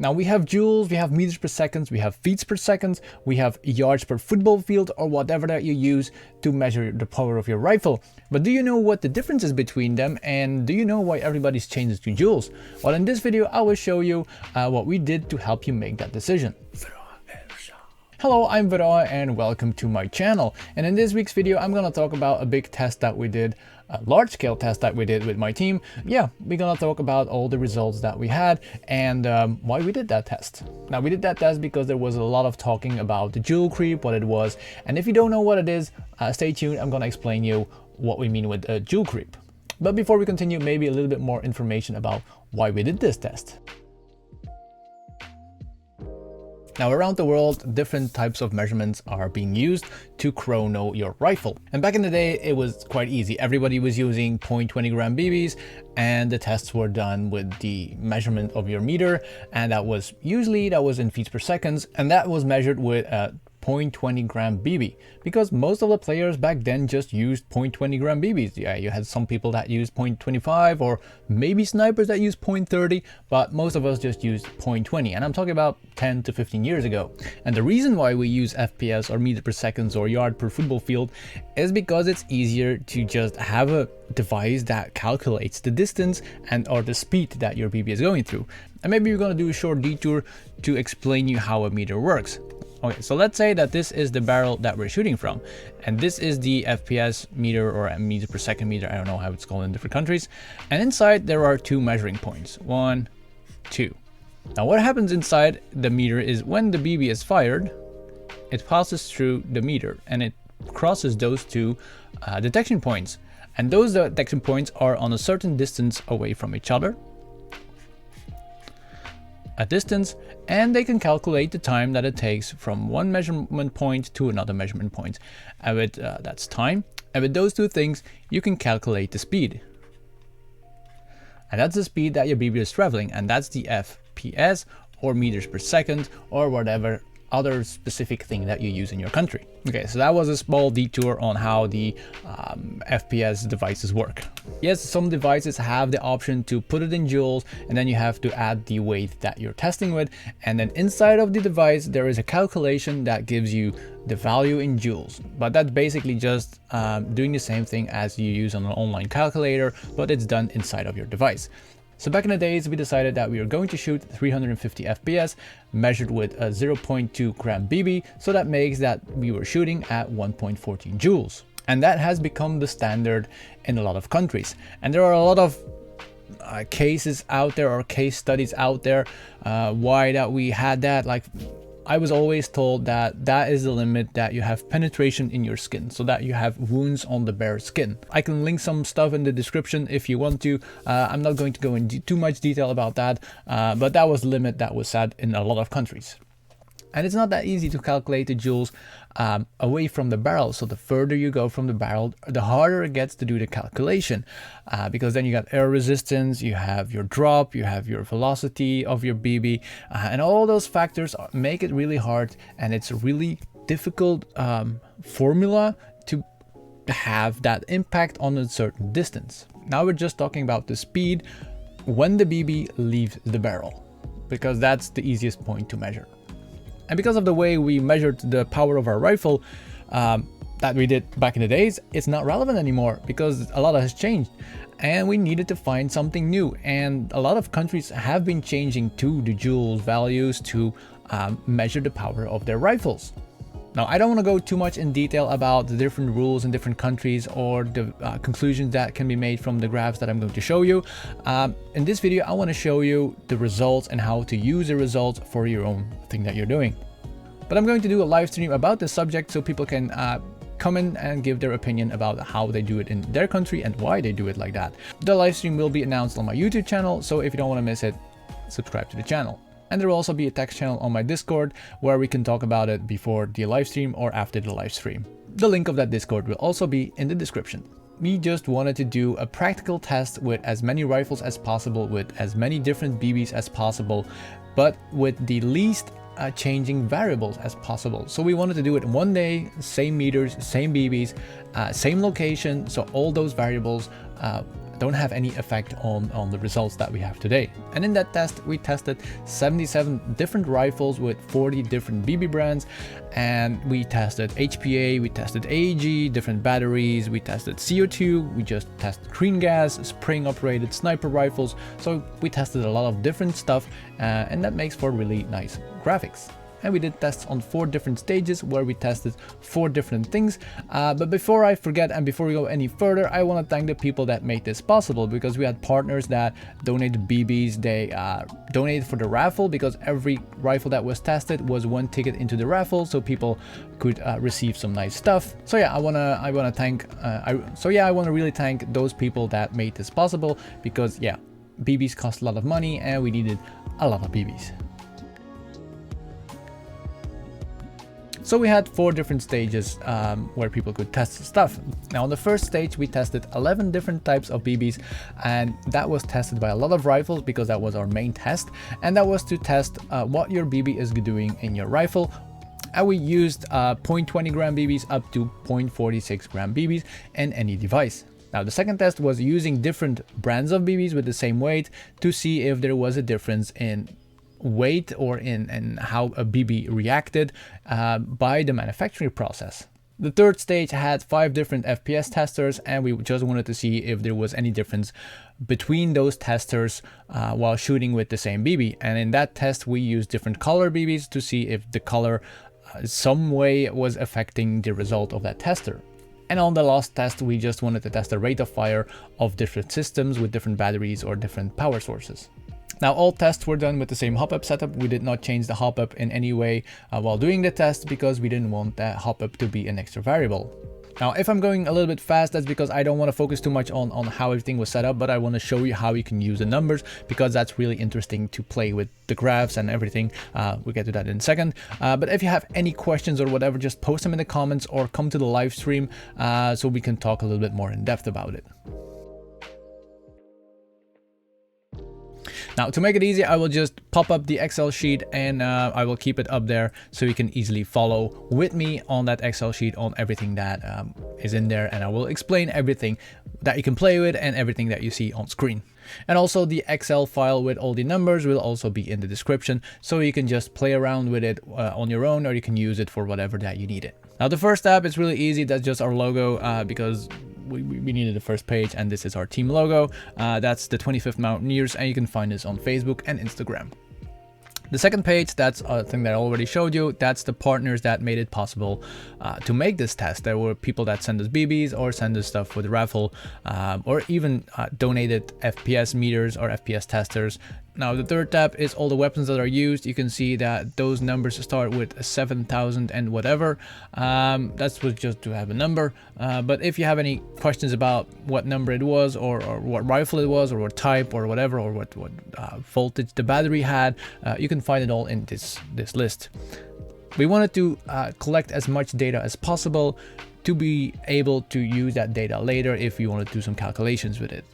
Now we have joules, we have meters per second, we have feet per second, we have yards per football field, or whatever that you use to measure the power of your rifle. But do you know what the difference is between them, and do you know why everybody's changes to joules? Well, in this video I will show you what we did to help you make that decision. Hello, I'm Verage and welcome to my channel. And in this week's video I'm gonna talk about a big test that we did, a large-scale test that we did with my team. Yeah, we're gonna talk about all the results that we had and why we did that test. Now, we did that test because there was a lot of talking about the Joule Creep, what it was, and if you don't know what it is, stay tuned. I'm gonna explain you what we mean with Joule Creep. But before we continue, maybe a little bit more information about why we did this test. Now, around the world, different types of measurements are being used to chrono your rifle. And back in the day, it was quite easy. Everybody was using 0.20 gram BBs, and the tests were done with the measurement of your meter. And that was in feet per second, and that was measured with 0.20 gram BB, because most of the players back then just used 0.20 gram BBs. Yeah, you had some people that used 0.25 or maybe snipers that used 0.30, but most of us just used 0.20, and I'm talking about 10 to 15 years ago. And the reason why we use FPS or meter per second or yard per football field is because it's easier to just have a device that calculates the distance and or the speed that your BB is going through. And maybe you're going to do a short detour to explain you how a meter works. Okay, so let's say that this is the barrel that we're shooting from, and this is the FPS meter or a meter per second meter. I don't know how it's called in different countries. And inside there are two measuring points, 1, 2. Now what happens inside the meter is when the BB is fired, it passes through the meter and it crosses those two detection points. And those detection points are on a certain distance away from each other, a distance, and they can calculate the time that it takes from one measurement point to another measurement point. And with that's time. And with those two things, you can calculate the speed. And that's the speed that your BB is traveling, and that's the FPS or meters per second or whatever other specific thing that you use in your country. Okay, so that was a small detour on how the FPS devices work. Yes, some devices have the option to put it in joules, and then you have to add the weight that you're testing with, and then inside of the device there is a calculation that gives you the value in joules. But that's basically just doing the same thing as you use on an online calculator, but it's done inside of your device. So back in the days, we decided that we were going to shoot 350 FPS measured with a 0.2 gram BB. So that makes that we were shooting at 1.14 joules. And that has become the standard in a lot of countries. And there are a lot of cases out there or case studies out there why that we had that. Like, I was always told that that is the limit, that you have penetration in your skin, so that you have wounds on the bare skin. I can link some stuff in the description if you want to. I'm not going to go into too much detail about that, but that was the limit that was set in a lot of countries. And it's not that easy to calculate the joules away from the barrel. So the further you go from the barrel, the harder it gets to do the calculation. Because then you got air resistance, you have your drop, you have your velocity of your BB, and all those factors make it really hard. And it's a really difficult formula to have that impact on a certain distance. Now we're just talking about the speed when the BB leaves the barrel, because that's the easiest point to measure. And because of the way we measured the power of our rifle that we did back in the days, it's not relevant anymore because a lot has changed and we needed to find something new. And a lot of countries have been changing to the joules values to measure the power of their rifles. Now, I don't want to go too much in detail about the different rules in different countries or the conclusions that can be made from the graphs that I'm going to show you. In this video, I want to show you the results and how to use the results for your own thing that you're doing. But I'm going to do a live stream about this subject so people can come in and give their opinion about how they do it in their country and why they do it like that. The live stream will be announced on my YouTube channel, so if you don't want to miss it, subscribe to the channel. And there will also be a text channel on my Discord where we can talk about it before the live stream or after the live stream. The link of that Discord will also be in the description. We just wanted to do a practical test with as many rifles as possible, with as many different BBs as possible, but with the least changing variables as possible. So we wanted to do it in one day, same meters, same BBs, same location, so all those variables don't have any effect on the results that we have today. And in that test, we tested 77 different rifles with 40 different BB brands, and we tested HPA, we tested AEG, different batteries, we tested CO2, we just tested green gas, spring operated sniper rifles. So we tested a lot of different stuff, and that makes for really nice graphics. And we did tests on 4 different stages where we tested 4 different things. But before I forget and before we go any further, I want to thank the people that made this possible, because we had partners that donated BBs. They donated for the raffle, because every rifle that was tested was 1 ticket into the raffle, so people could receive some nice stuff. So yeah, I wanna really thank those people that made this possible, because yeah, BBs cost a lot of money and we needed a lot of BBs. So we had 4 different stages where people could test stuff. Now on the first stage we tested 11 different types of BBs, and that was tested by a lot of rifles because that was our main test, and that was to test what your BB is doing in your rifle. And we used 0.20 gram BBs up to 0.46 gram BBs in any device. Now the second test was using different brands of BBs with the same weight to see if there was a difference in weight or in how a BB reacted by the manufacturing process. The third stage had 5 different FPS testers, and we just wanted to see if there was any difference between those testers while shooting with the same BB. And in that test we used different color BBs to see if the color some way was affecting the result of that tester. And on the last test we just wanted to test the rate of fire of different systems with different batteries or different power sources. Now all tests were done with the same hop-up setup. We did not change the hop-up in any way while doing the test, because we didn't want that hop-up to be an extra variable. Now if I'm going a little bit fast, that's because I don't want to focus too much on how everything was set up, but I want to show you how you can use the numbers, because that's really interesting to play with the graphs and everything. We'll get to that in a second. But if you have any questions or whatever, just post them in the comments or come to the live stream so we can talk a little bit more in depth about it. Now to make it easy, I will just pop up the Excel sheet and I will keep it up there so you can easily follow with me on that Excel sheet on everything that is in there, and I will explain everything that you can play with and everything that you see on screen. And also the Excel file with all the numbers will also be in the description, so you can just play around with it on your own, or you can use it for whatever that you need it. Now the first tab is really easy. That's just our logo because we needed the first page, and this is our team logo. That's the 25th Mountaineers, and you can find this on Facebook and Instagram. The second page, that's a thing that I already showed you. That's the partners that made it possible to make this test. There were people that sent us BBs or sent us stuff with the raffle, or even donated FPS meters or FPS testers. Now the third tab is all the weapons that are used. You can see that those numbers start with 7,000 and whatever. That's just to have a number. But if you have any questions about what number it was, or what rifle it was, or what type, or whatever, or what voltage the battery had, you can find it all in this list. We wanted to collect as much data as possible to be able to use that data later if you want to do some calculations with it.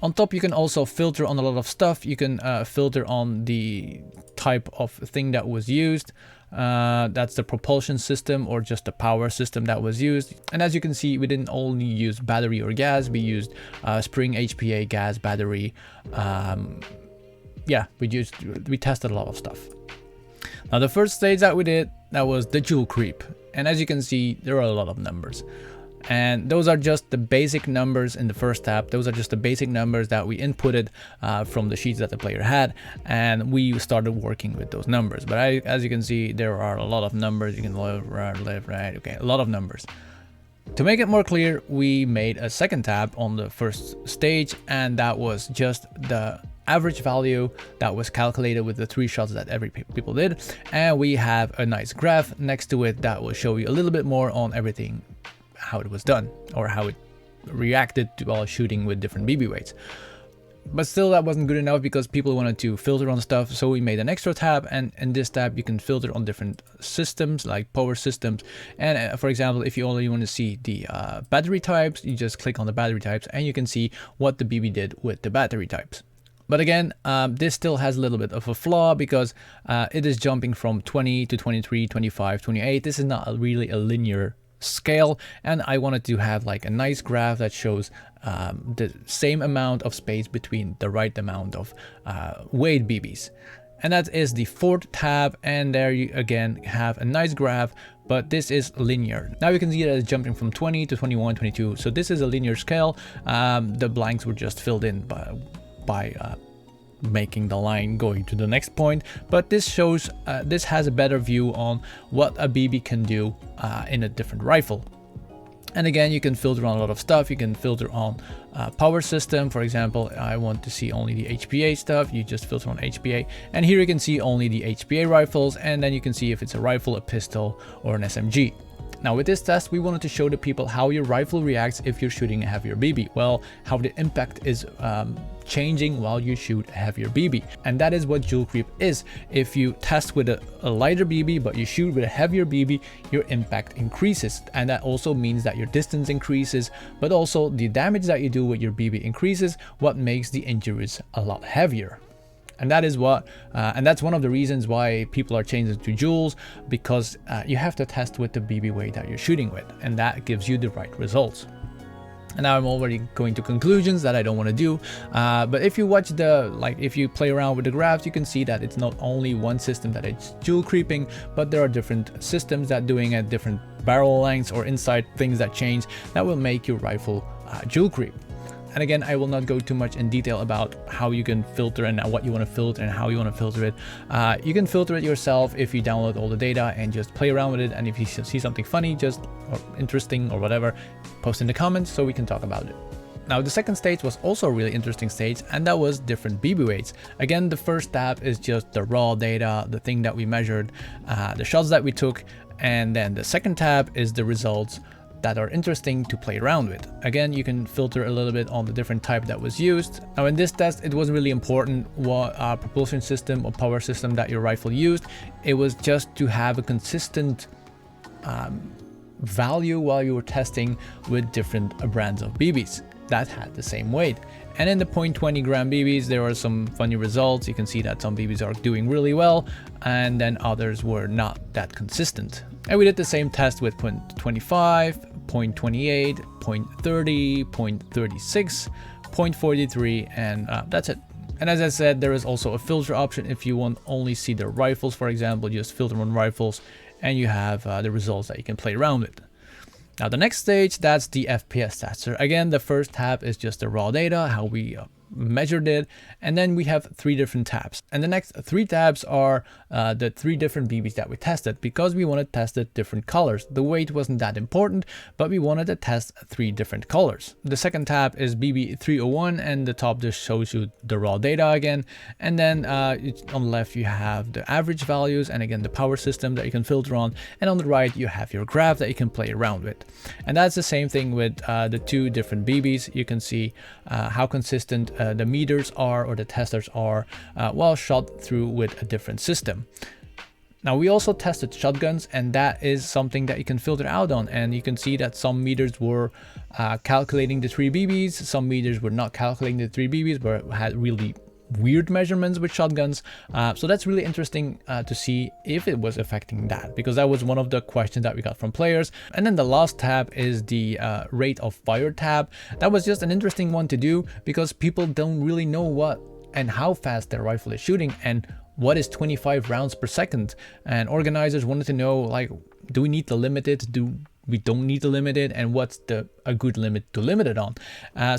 On top, you can also filter on a lot of stuff. You can filter on the type of thing that was used. That's the propulsion system or just the power system that was used. And as you can see, we didn't only use battery or gas. We used spring, HPA, gas, battery. Yeah, we tested a lot of stuff. Now the first stage that we did, that was the Joule Creep. And as you can see, there are a lot of numbers. And those are just the basic numbers in the first tab. Those are just the basic numbers that we inputted from the sheets that the player had, and we started working with those numbers. But as you can see, there are a lot of numbers. You can left, right, okay, a lot of numbers. To make it more clear, we made a second tab on the first stage, and that was just the average value that was calculated with the 3 shots that every people did. And we have a nice graph next to it that will show you a little bit more on everything, how it was done or how it reacted to while shooting with different BB weights. But still, that wasn't good enough because people wanted to filter on stuff, so we made an extra tab, and in this tab you can filter on different systems like power systems. And for example, if you only want to see the battery types, you just click on the battery types and you can see what the BB did with the battery types. But again, this still has a little bit of a flaw because it is jumping from 20 to 23, 25, 28. This is not really a linear scale, and I wanted to have like a nice graph that shows the same amount of space between the right amount of weight BBs. And that is the fourth tab, and there you again have a nice graph, but this is linear. Now you can see that it's jumping from 20 to 21, 22. So this is a linear scale. The blanks were just filled in by making the line going to the next point, but this shows this has a better view on what a BB can do in a different rifle. And again, you can filter on a lot of stuff. You can filter on power system. For example, I want to see only the HPA stuff. You just filter on HPA. And here you can see only the HPA rifles. And then you can see if it's a rifle, a pistol, or an SMG. Now with this test, we wanted to show the people how your rifle reacts if you're shooting a heavier BB. Well, how the impact is changing while you shoot a heavier BB. And that is what Joule Creep is. If you test with a lighter BB, but you shoot with a heavier BB, your impact increases. And that also means that your distance increases, but also the damage that you do with your BB increases, what makes the injuries a lot heavier. And that is what, and that's one of the reasons why people are changing to Joules, because you have to test with the BB weight that you're shooting with, and that gives you the right results. And now I'm already going to conclusions that I don't want to do, but if you watch if you play around with the graphs, you can see that it's not only one system that it's Joule creeping, but there are different systems that doing at different barrel lengths or inside things that change that will make your rifle Joule creep. And again, I will not go too much in detail about how you can filter and what you want to filter and how you want to filter it. You can filter it yourself if you download all the data and just play around with it. And if you see something funny, or interesting or whatever, post in the comments so we can talk about it. Now, the second stage was also a really interesting stage, and that was different BB weights. Again, the first tab is just the raw data, the thing that we measured, the shots that we took. And then the second tab is the results that are interesting to play around with. Again, you can filter a little bit on the different type that was used. Now in this test, it wasn't really important what propulsion system or power system that your rifle used. It was just to have a consistent value while you were testing with different brands of BBs that had the same weight. And in the 0.20 gram BBs, there are some funny results. You can see that some BBs are doing really well, and then others were not that consistent. And we did the same test with 0.25, 0.28, 0.30, 0.36, 0.43, and that's it. And as I said, there is also a filter option if you want only see the rifles, for example, just filter on rifles, and you have the results that you can play around with. Now the next stage, that's the FPS tester. Again, the first tab is just the raw data, how we measured it, and then we have 3 different tabs, and the next 3 tabs are the 3 different BBs that we tested, because we wanted to test the different colors. The weight wasn't that important, but we wanted to test 3 different colors. The second tab is BB 301, and the top just shows you the raw data again, and then on the left you have the average values, and again the power system that you can filter on, and on the right you have your graph that you can play around with. And that's the same thing with the 2 different BBs. You can see how consistent the meters are, or the testers are, while shot through with a different system. Now we also tested shotguns, and that is something that you can filter out on, and you can see that some meters were calculating the 3 BBs, some meters were not calculating the 3 BBs, but had really weird measurements with shotguns. So that's really interesting to see if it was affecting that, because that was one of the questions that we got from players. And then the last tab is the rate of fire tab. That was just an interesting one to do, because people don't really know what and how fast their rifle is shooting and what is 25 rounds per second. And organizers wanted to know, like, do we need to limit it? Do we don't need to limit it, and what's a good limit to limit it on?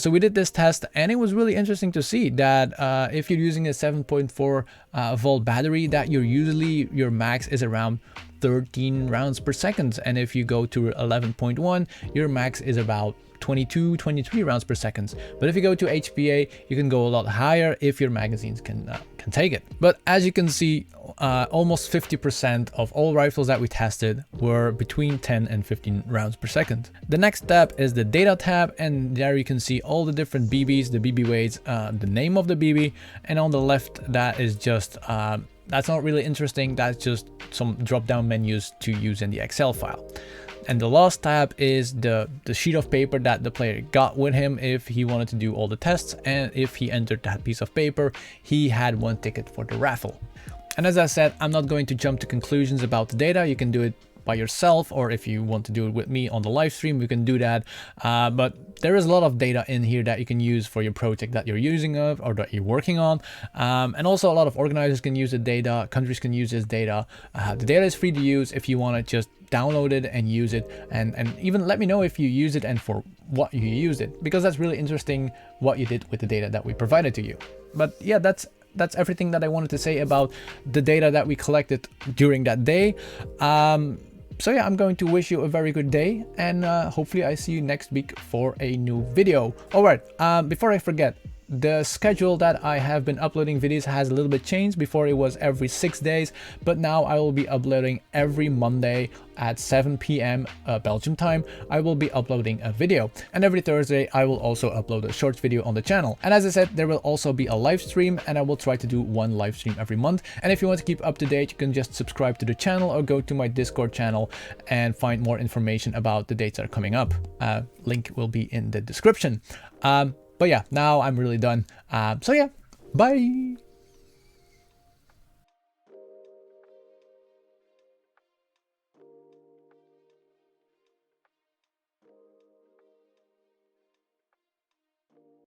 So we did this test, and it was really interesting to see that if you're using a 7.4 volt battery, that your max is around 13 rounds per second, and if you go to 11.1, your max is about 22, 23 rounds per second. But if you go to HPA, you can go a lot higher if your magazines can take it. But as you can see, almost 50% of all rifles that we tested were between 10 and 15 rounds per second. The next tab is the data tab, and there you can see all the different BBs, the BB weights, the name of the BB, and on the left that is just that's not really interesting. That's just some drop-down menus to use in the Excel file. And the last tab is the sheet of paper that the player got with him if he wanted to do all the tests, and if he entered that piece of paper, he had 1 ticket for the raffle. And as I said, I'm not going to jump to conclusions about the data. You can do it by yourself, or if you want to do it with me on the live stream, you can do that. But there is a lot of data in here that you can use for your project that you're using or that you're working on. And also a lot of organizers can use the data, countries can use this data. The data is free to use if you want to just download it and use it, and even let me know if you use it and for what you used it, because that's really interesting what you did with the data that we provided to you. But yeah, that's everything that I wanted to say about the data that we collected during that day. So yeah, I'm going to wish you a very good day, and hopefully I see you next week for a new video. All right, before I forget, the schedule that I have been uploading videos has a little bit changed. Before it was every 6 days, but now I will be uploading every Monday at 7 p.m. Belgium time. I will be uploading a video, and every Thursday I will also upload a short video on the channel. And as I said, there will also be a live stream, and I will try to do one live stream every month. And if you want to keep up to date, you can just subscribe to the channel or go to my Discord channel and find more information about the dates that are coming up. Link will be in the description. But yeah, now I'm really done. So yeah, bye.